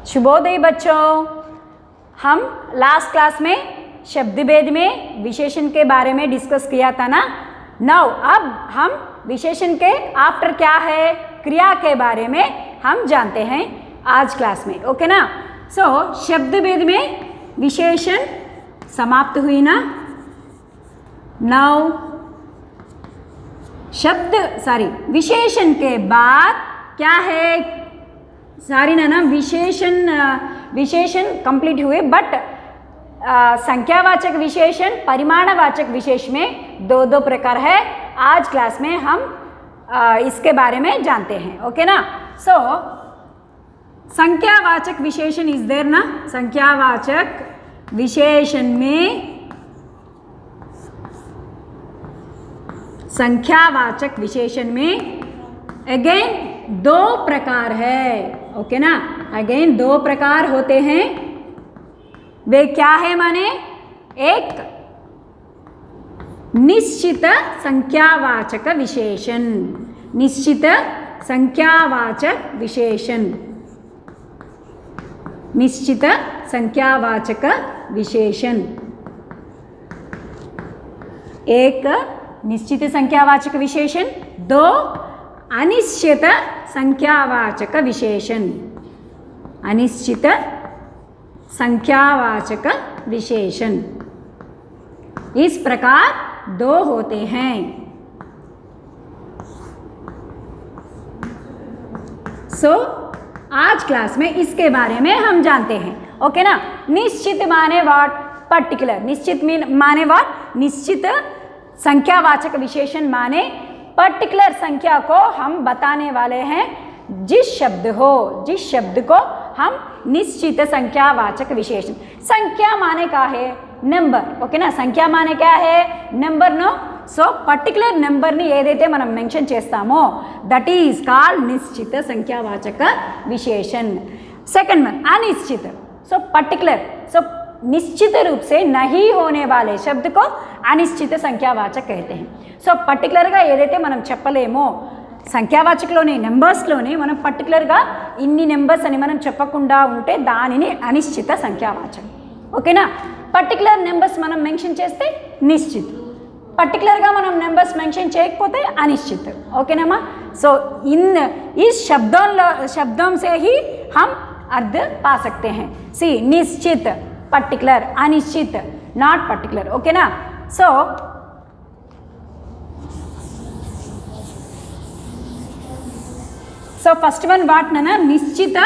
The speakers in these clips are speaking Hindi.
शुभोदय बच्चों। हम लास्ट क्लास में शब्द भेद में विशेषण के बारे में डिस्कस किया था ना। नाउ अब हम विशेषण के आफ्टर क्या है, क्रिया के बारे में हम जानते हैं आज क्लास में। ओके ना। सो शब्द भेद में विशेषण समाप्त हुई ना। नाउ विशेषण के बाद क्या है, विशेषण कंप्लीट हुए, बट संख्यावाचक विशेषण परिमाणवाचक विशेष में दो प्रकार है। आज क्लास में हम इसके बारे में जानते हैं। ओके ना। सो संख्यावाचक विशेषण इज देयर ना। संख्यावाचक विशेषण में अगेन दो प्रकार है। ओके ना। अगेन दो प्रकार होते हैं। वे क्या है माने, एक निश्चित संख्यावाचक विशेषण, निश्चित संख्यावाचक विशेषण, निश्चित संख्यावाचक विशेषण। एक निश्चित संख्यावाचक विशेषण, दो अनिश्चित संख्यावाचक विशेषण, अनिश्चित संख्यावाचक विशेषण। इस प्रकार दो होते हैं। सो आज क्लास में इसके बारे में हम जानते हैं। ओके ना। निश्चित माने व्हाट, पर्टिकुलर। निश्चित माने व्हाट, निश्चित संख्यावाचक विशेषण माने पर्टिकुलर संख्या को हम बताने वाले हैं। जिस शब्द को हम निश्चित संख्यावाचक विशेषण। संख्या माने क्या है, नंबर। ओके ना। संख्या माने क्या है, नंबर नो। సో పర్టికులర్ నెంబర్ని ఏదైతే మనం మెన్షన్ చేస్తామో దట్ ఈజ్ కాల్డ్ నిశ్చిత సంఖ్యావాచక विशेषण। सेकंड वन अनिश्चित। सो पर्टिकुलर, सो निश्चित रूप से नहीं होने वाले शब्द को अनिश्चित संख्यावाचक कहते हैं। సో పర్టికులర్గా ఏదైతే మనం చెప్పలేమో సంఖ్యావాచకలోనే, నెంబర్స్లోనే మనం పర్టికులర్గా ఇన్ని నెంబర్స్ అని మనం చెప్పకుండా ఉంటే దానిని అనిశ్చిత సంఖ్యావాచకం। ఓకేనా। పర్టికులర్ నెంబర్స్ మనం మెన్షన్ చేస్తే నిశ్చిత్, पर्टिकुलर మనం నెంబర్స్ మెన్షన్ చేయకపోతే अनिश्चित। ओके ना। सो इस शब्दों से ही हम अर्थ पा सकते हैं। सी निश्चित, पर्टिकुलर, अनिश्चित, नॉट पर्टिकुलर। ओके ना। सो फर्स्ट वन व्हाट ना, निश्चित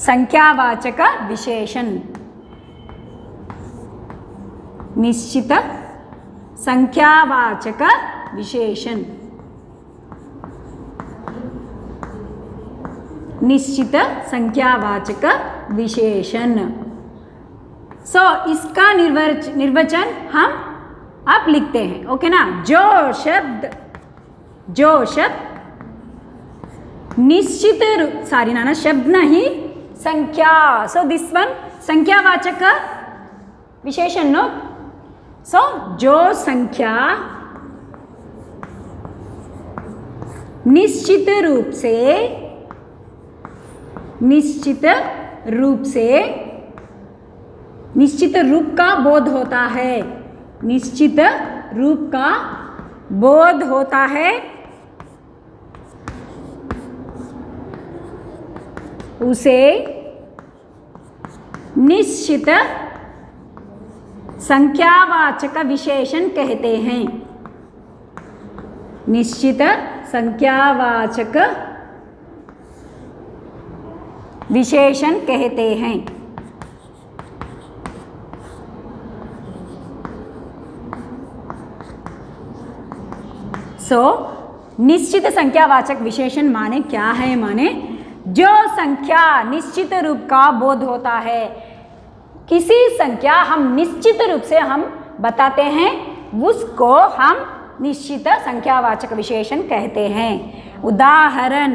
संख्यावाचक विशेषण, निश्चित संख्यावाचक विशेषण, निश्चित संख्यावाचक विशेषण। सो इसका निर्वचन हम आप लिखते हैं। ओके ना। जो शब्द निश्चित शब्द नहीं संख्या। सो दिस वन संख्यावाचक विशेषण नो। सो जो संख्या निश्चित रूप का बोध होता है, निश्चित रूप का बोध होता है, उसे निश्चित संख्यावाचक विशेषण कहते हैं, निश्चित संख्यावाचक विशेषण कहते हैं। सो निश्चित संख्यावाचक विशेषण माने क्या है, माने जो संख्या निश्चित रूप का बोध होता है, किसी संख्या हम निश्चित रूप से हम बताते हैं, उसको हम निश्चित संख्यावाचक विशेषण कहते हैं। उदाहरण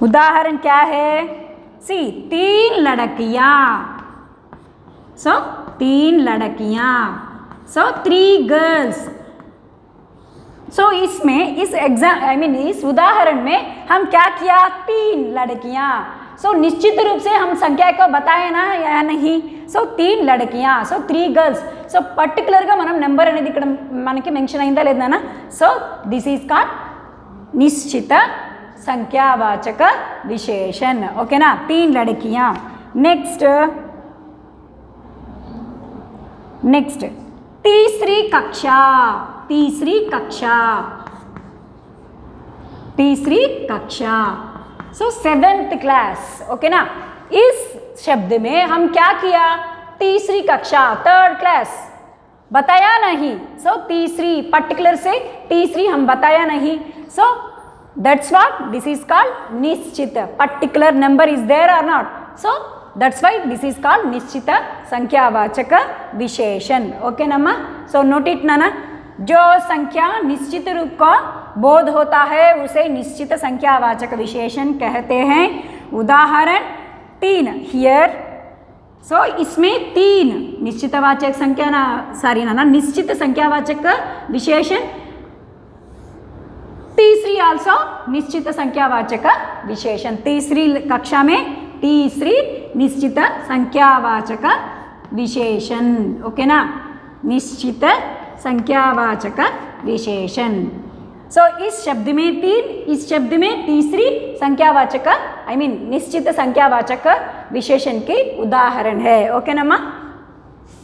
उदाहरण क्या है? सी 3 लड़कियां, सो 3 लड़कियां, सो 3 गर्ल्स। सो इसमें इस इस उदाहरण में हम क्या किया, 3 लड़कियां। सो निश्चित रूप से हम संख्या को बताए ना या नहीं, सो 3 लड़कियां, सो 3 गर्ल्स। सो पर्टिकुलर గా మనం నెంబర్ అనేది ఇక్కడ మనకి మెన్షన్ అయిందా లేదా, సో దిస్ ఈజ్ కాల్డ్ నిశ్చిత సంఖ్యావాచక విశేషణ, ఓకేనా। 3 लड़कियां। नेक्स्ट तीसरी कक्षा, तीसरी कक्षा, तीसरी कक्षा, सो 7th क्लास, ओके ना। इस शब्द में हम क्या किया, तीसरी कक्षा, 3rd क्लास बताया नहीं, सो तीसरी पर्टिकुलर से तीसरी हम बताया नहीं, so that's what this is called निश्चित। पर्टिकुलर नंबर इज देयर और not, so that's why this is called निश्चित संख्यावाचक विशेषण, okay Namma. So note it नाना, जो संख्या निश्चित रूप का बोध होता है उसे निश्चित संख्यावाचक विशेषण कहते हैं। उदाहरण 3 हियर, सो इसमें 3 निश्चितवाचक संख्या ना सारी ना निश्चित संख्यावाचक विशेषण, तीसरी आल्सो निश्चित संख्यावाचक विशेषण। तीसरी कक्षा में तीसरी निश्चित संख्यावाचक विशेषण, ओके ना, निश्चित संख्यावाचक विशेषण। सो इस शब्द में 3, इस शब्द में तीसरी संख्यावाचक आई मीन निश्चित संख्यावाचक विशेषण के उदाहरण है, ओके ना।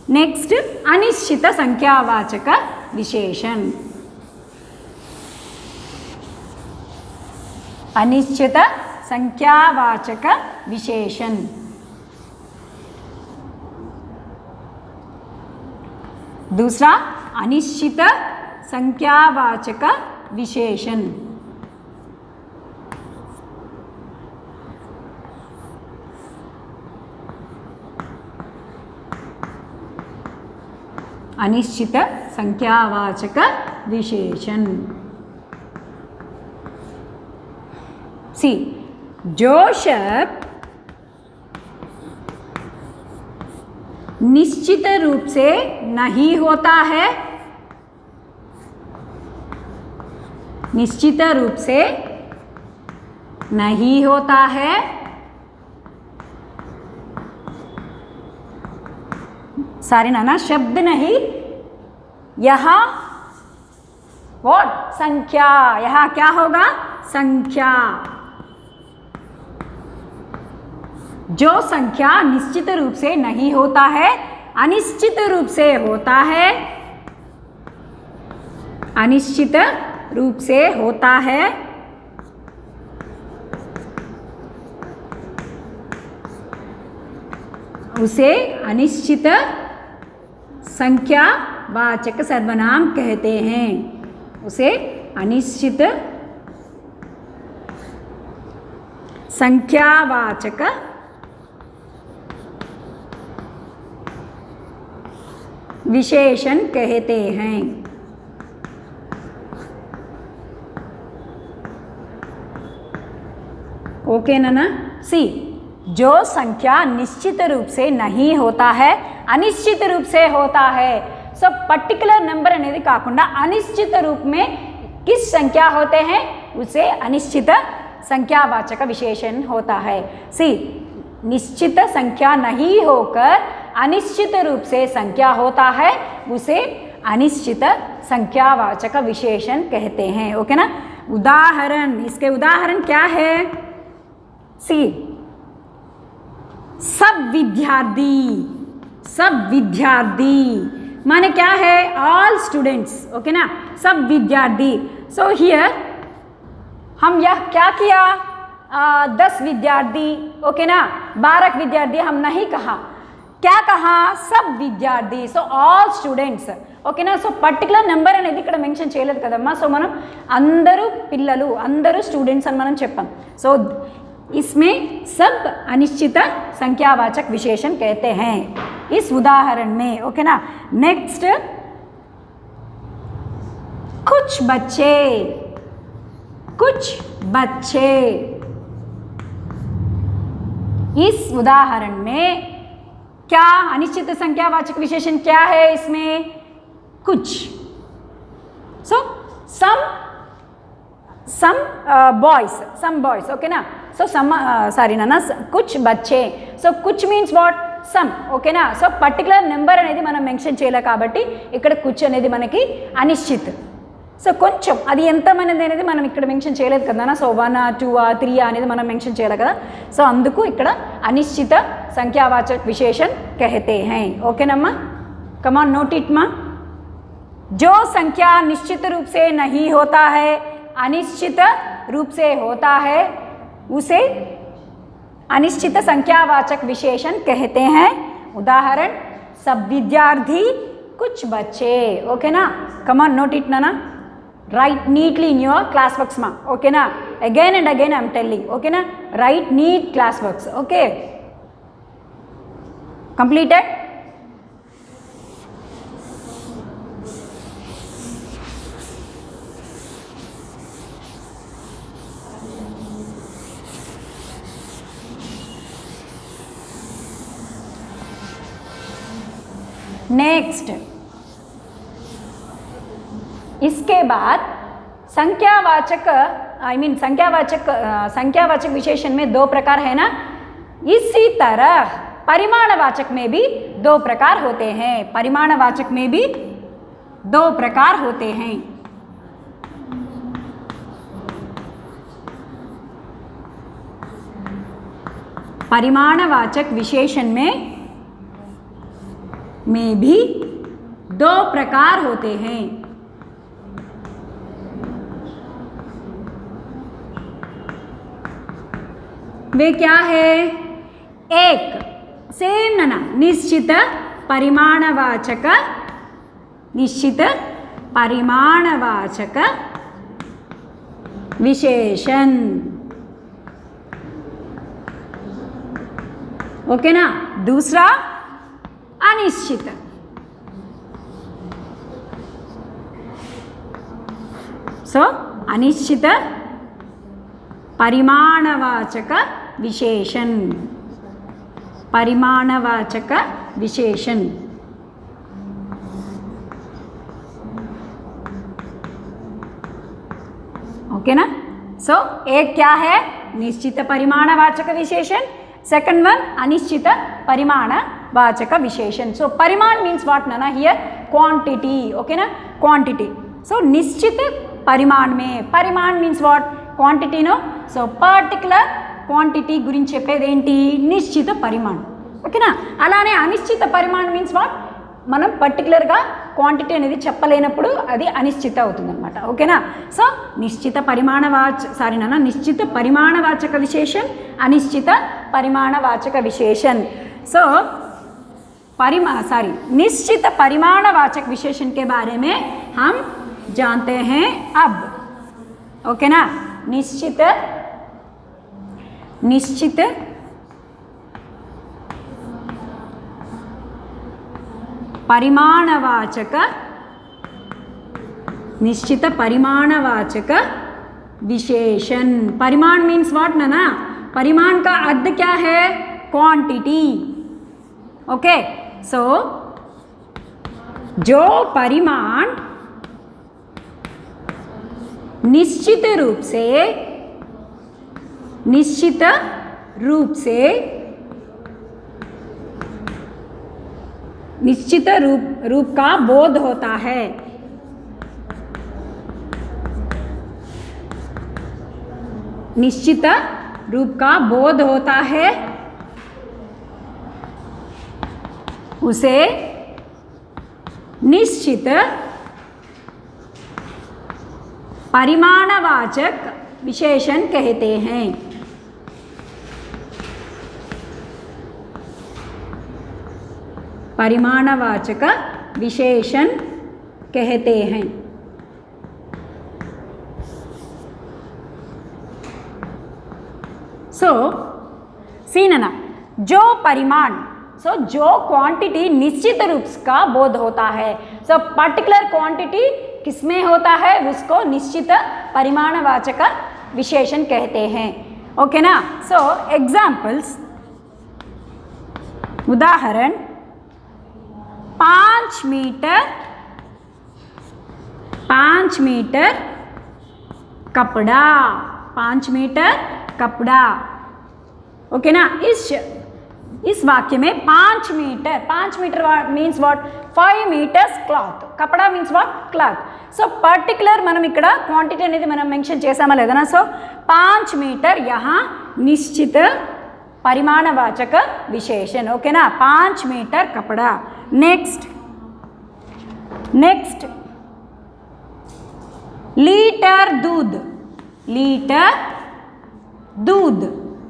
नेक्स्ट अनिश्चित संख्यावाचक विशेषण, अनिश्चित संख्यावाचक विशेषण। दूसरा अनिश्चित संख्यावाचक विशेषण, अनिश्चित संख्यावाचक विशेषण। सी जो शब्द निश्चित रूप से नहीं होता है, निश्चित रूप से नहीं होता है, सारे नाना शब्द नहीं, यहाँ व्हाट संख्या, यहाँ क्या होगा संख्या। जो संख्या निश्चित रूप से नहीं होता है, अनिश्चित रूप से होता है, अनिश्चित रूप से होता है, उसे अनिश्चित संख्यावाचक सर्वनाम कहते हैं, उसे अनिश्चित संख्यावाचक विशेषण कहते हैं। ओके ना। सी जो संख्या निश्चित रूप से नहीं होता है, अनिश्चित रूप से होता है, सो पर्टिकुलर नंबर అనేది కాకుండా अनिश्चित रूप में किस संख्या होते हैं उसे अनिश्चित संख्यावाचक विशेषण होता है। सी निश्चित संख्या नहीं होकर अनिश्चित रूप से संख्या होता है, उसे अनिश्चित संख्यावाचक विशेषण कहते हैं, ओके ना। उदाहरण, इसके उदाहरण क्या है, सी सब विद्यार्थी, सब विद्यार्थी माने क्या है ऑल स्टूडेंट्स, ओके ना, सब विद्यार्थी। सो हियर हम यह क्या किया 10 विद्यार्थी, ओके ना, 12 विद्यार्थी हम नहीं कहा, क्या कहा सब विद्यार्थी, సో ఆల్ స్టూడెంట్స్, ఓకేనా। సో పర్టికులర్ నెంబర్ అనేది ఇక్కడ మెన్షన్ చేయలేదు కదమ్మా, సో మనం అందరూ పిల్లలు అందరూ స్టూడెంట్స్ అని మనం చెప్పాం। సో इसमें सब अनिश्चित संख्यावाचक विशेषण कहते हैं इस उदाहरण में, ओके ना। नेक्स्ट कुछ बच्चे, कुछ बच्चे, इस उदाहरण में क्या अनिश्चित संख्यावाचक विशेषण क्या है इसमें? कुछ. सो some boys, okay ना. So कुछ बच्चे. So कुछ means what? some, okay ना. So particular number అనేది మనం మెన్షన్ చేయలే కాబట్టి ఇక్కడ కుచ్ అనేది మనకి అనిశ్చిత్. సో కొంచెం అది ఎంతమంది అనేది మనం ఇక్కడ మెన్షన్ చేయలేదు కదా. సో 1 2 3 అనేది మనం మెన్షన్ చేయలేదు కదా. సో అందుకు ఇక్కడ అనిశ్చిత సంఖ్యావాచक विशेषण कहते हैं. ఓకేనమ్మా, कम ऑन नोट इट माँ. जो संख्या निश्चित रूप से नहीं होता है, अनिश्चित रूप से होता है, उसे अनिश्चित संख्यावाचक विशेषण कहते हैं. उदाहरण सब विद्यार्थी, कुछ बच्चे. ओके ना, कम ऑन नोट इट ना. Write neatly in your class works ma. Okay na, again and again I am telling. Okay na, write neat class works. Okay, completed. Next, इसके बाद संख्यावाचक संख्यावाचक विशेषण में दो प्रकार है ना. इसी तरह परिमाणवाचक में भी दो प्रकार होते हैं. परिमाणवाचक में भी दो प्रकार होते हैं. परिमाणवाचक विशेषण में भी दो प्रकार होते हैं. वे क्या है? एक सेम ना, निश्चित परिमाणवाचक विशेषण. ओके ना. दूसरा अनिश्चित. सो अनिश्चित परिमाणवाचक विशेषण. परिमाणवाचक विशेषण. ओके ना. सो एक क्या है? निश्चित परिमाणवाचक विशेषण. सेकंड वन अनिश्चित परिमाणवाचक विशेषण. सो परिमाण मीन्स व्हाट ना हियर? क्वांटिटी. ओके ना, क्वांटिटी. सो निश्चित परिमाण में, परिमाण means what? Quantity no. So particular quantity గురించి చెప్పేది ఏంటి? నిశ్చిత పరిమాణం. ఓకేనా. అలానే అనిశ్చిత పరిమాణం మీన్స్ వాట్? మనం పర్టికులర్గా క్వాంటిటీ అనేది చెప్పలేనప్పుడు అది అనిశ్చిత అవుతుంది అనమాట. ఓకేనా. సో నిశ్చిత నిశ్చిత परिमाणवाचक विशेषण, अनिश्चित परिमाणवाचक विशेषण. सो निश्चित परिमाणवाचक विशेषण के बारे में हम जानते हैं अब. ओके ना. निश्चित परिमाणवाचक विशेषण. परिमाण मीन्स व्हाट ना? परिमाण का अर्थ क्या है? क्वांटिटी. ओके. सो जो परिमाण निश्चित रूप का बोध होता है. निश्चित रूप का बोध होता है, उसे निश्चित परिमाणवाचक विशेषण कहते हैं. परिमाणवाचक विशेषण कहते हैं. सो सीनना, जो परिमाण, सो जो क्वांटिटी निश्चित रूप का बोध होता है. सो पर्टिकुलर क्वांटिटी किसमें होता है? उसको निश्चित परिमाणवाचक विशेषण कहते हैं. ओके ना. सो एग्जाम्पल्स उदाहरण 5 मीटर कपड़ा, 5 मीटर कपड़ा। ओके ना, इस वाक्य में 5 metre means what 5 meters cloth, कपड़ा means what cloth. So particular మనం ఇక్కడ క్వాంటిటీ అనేది మనం మెన్షన్ చేసామా లేదనా। సో 5 मीटर यहाँ निश्चित परिमाणवाचक विशेषण। ओके ना, 5 मीटर कपड़ा। नेक्स्ट लीटर दूध,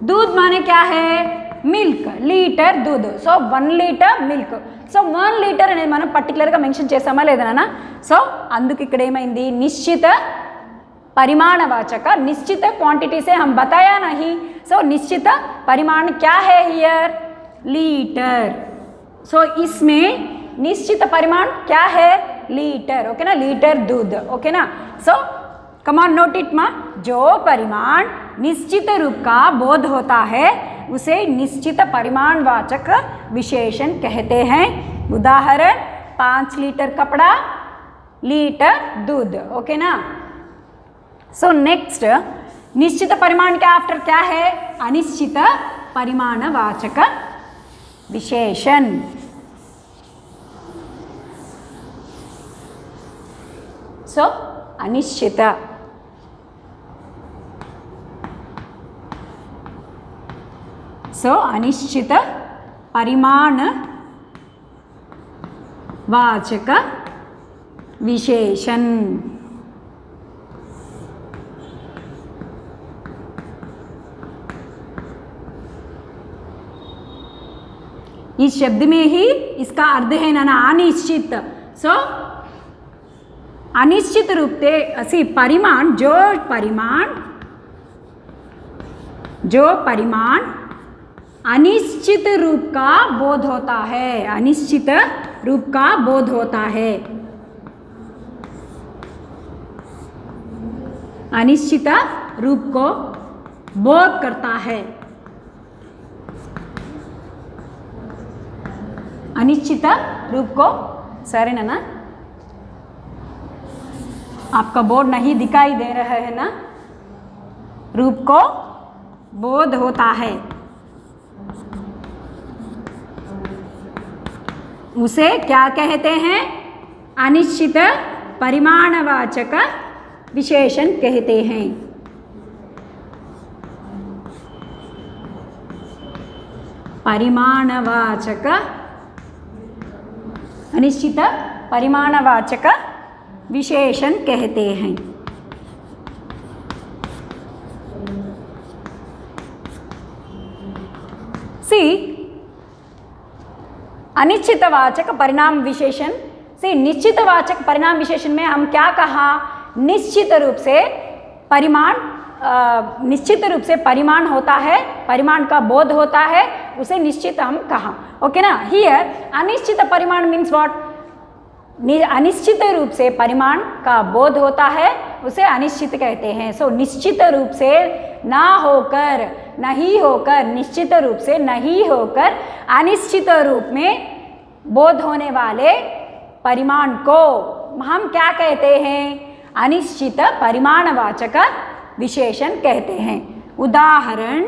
दूध माने क्या है, मिल्क, लीटर दूध। So 1 litre milk. So 1 litre అనేది మనం పర్టికులర్గా మెన్షన్ చేసామా లేదనా। సో అందుకు ఇక్కడ ఏమైంది, నిశ్చిత परिमाणवाचक, निश्चित क्वांटिटी से हम बताया नहीं। सो निश्चित परिमाण क्या है हियर, लीटर। सो इसमें निश्चित परिमाण क्या है, लीटर। ओके ना, लीटर दूध। ओके ना, सो कम ऑन नोट इट माँ, जो परिमाण निश्चित रूप का बोध होता है उसे निश्चित परिमाणवाचक विशेषण कहते हैं। उदाहरण 5 लीटर कपड़ा, लीटर दूध। ओके ना। सो नेक्स्ट निश्चित परिमाण के आफ्टर क्या है, अनिश्चित परिमाणवाचक विशेषण। सो अनिश्चित, सो अनिश्चित परिमाणवाचक विशेषण। इस शब्द में ही इसका अर्थ है ना अनिश्चित। सो अनिश्चित रूप से परिमाण, जो परिमाण अनिश्चित रूप का बोध होता है, अनिश्चित रूप का बोध होता है, अनिश्चित रूप को बोध करता है, अनिश्चित रूप को, सर ना आपका बोर्ड नहीं दिखाई दे रहा है ना, रूप को बोध होता है, उसे क्या कहते हैं, अनिश्चित परिमाणवाचक विशेषण कहते हैं। परिमाणवाचक, अनिश्चित परिमाणवाचक विशेषण कहते हैं। सी अनिश्चितवाचक परिणाम विशेषण, सी निश्चितवाचक परिणाम विशेषण में हम क्या कहा, निश्चित रूप से परिमाण, निश्चित रूप से परिमाण होता है, परिमाण का बोध होता है, उसे निश्चित हम कहा। ओके ना। हियर अनिश्चित परिमाण मीन्स व्हाट, अनिश्चित रूप से परिमाण का बोध होता है उसे अनिश्चित कहते हैं। सो निश्चित रूप से ना होकर, नहीं होकर, निश्चित रूप से नहीं होकर अनिश्चित रूप में बोध होने वाले परिमाण को हम क्या कहते हैं, अनिश्चित परिमाणवाचक विशेषण कहते हैं। उदाहरण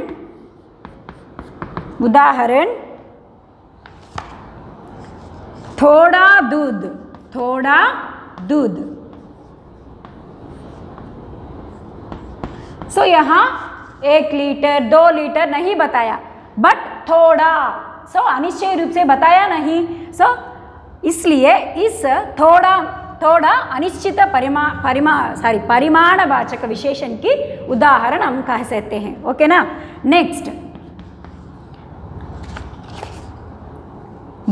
थोड़ा दूध, सो यहाँ 1 लीटर 2 लीटर नहीं बताया, बट थोड़ा, सो अनिश्चय रूप से बताया नहीं। सो इसलिए इस थोड़ा अनिश्चित परिमाणवाचक विशेषण की उदाहरण हम कह सकते हैं। ओके ना। नेक्स्ट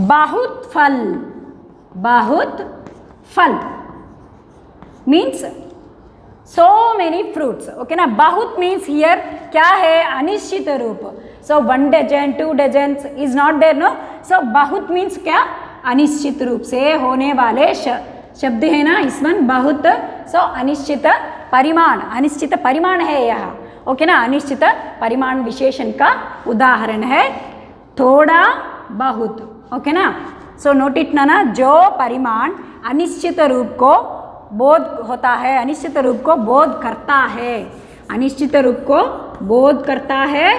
बहुत फल means so many fruits। Okay ना। बहुत मीन्स हियर क्या है, अनिश्चित रूप। So 1 dozen 2 dozen is not there no. So बहुत मीन्स क्या, अनिश्चित रूप से होने वाले शब्द है ना, इसमें बहुत। सो अनिश्चित परिमाण है यह। ओके ना। अनिश्चित परिमाण विशेषण का उदाहरण है थोड़ा बहुत, ओके ना। सो नोट इट ना, जो परिमाण अनिश्चित रूप को बोध होता है, अनिश्चित रूप को बोध करता है, अनिश्चित रूप को बोध करता है,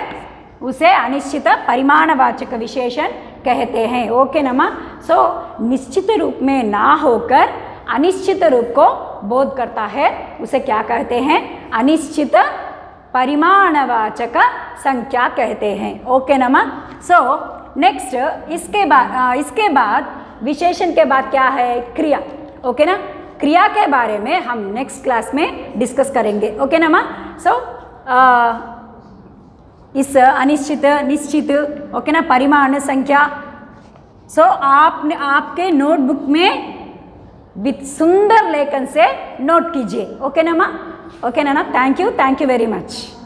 उसे अनिश्चित परिमाणवाचक विशेषण कहते हैं, ओके ना माँ। सो निश्चित रूप में ना होकर अनिश्चित रूप को बोध करता है, उसे क्या कहते हैं? अनिश्चित परिमाणवाचक संख्या कहते हैं, ओके ना माँ। सो नेक्स्ट इसके बाद विशेषण के बाद क्या है? क्रिया, ओके ना। क्रिया के बारे में हम नेक्स्ट क्लास में डिस्कस करेंगे, ओके ना माँ। सो इस अनिश्चित निश्चित, ओके ना, परिमाण संख्या, सो आपने आपके नोटबुक में विथ सुंदर लेखन से नोट कीजिए, ओके ना माँ, ओके ना। Thank you very much.